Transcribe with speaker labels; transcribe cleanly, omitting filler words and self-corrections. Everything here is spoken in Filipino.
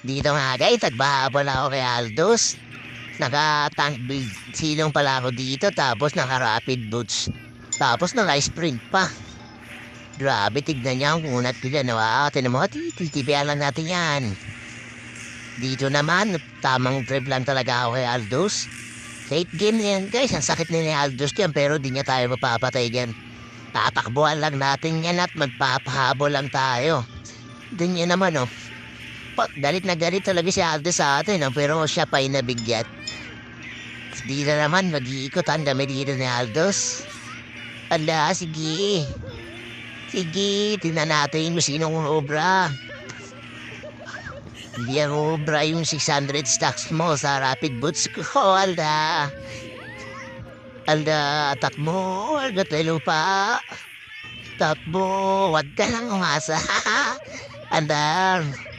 Speaker 1: Dito nga guys, nagbahabol ako kay Aldous. Naka-tank build silong pala ako dito tapos naka-rapid boots. Tapos naka-sprint pa. Grabe, tignan niya ang unat ko dyan. Tinan mo, titibihan lang natin yan. Dito naman, tamang trip lang talaga ako kay Aldous. Late game na yan guys, ang sakit na ni Aldous yan pero di niya tayo mapapatay dyan. Tatakbuhan lang natin yan at magpapahabol lang tayo. Din niya naman oh. Galit na galit talaga si Aldo sa atin, no? Pero siya pa inabigyan. Di na naman, mag-iikot ang dami dito ni Aldos. Ala, sige. Sige, tingnan natin kung sinong obra. Hindi ang obra yung 600 stacks mo sa rapid boots ko, ala. Ala, takbo, alga tayo pa. Takbo, wag ka lang umasa. Andar.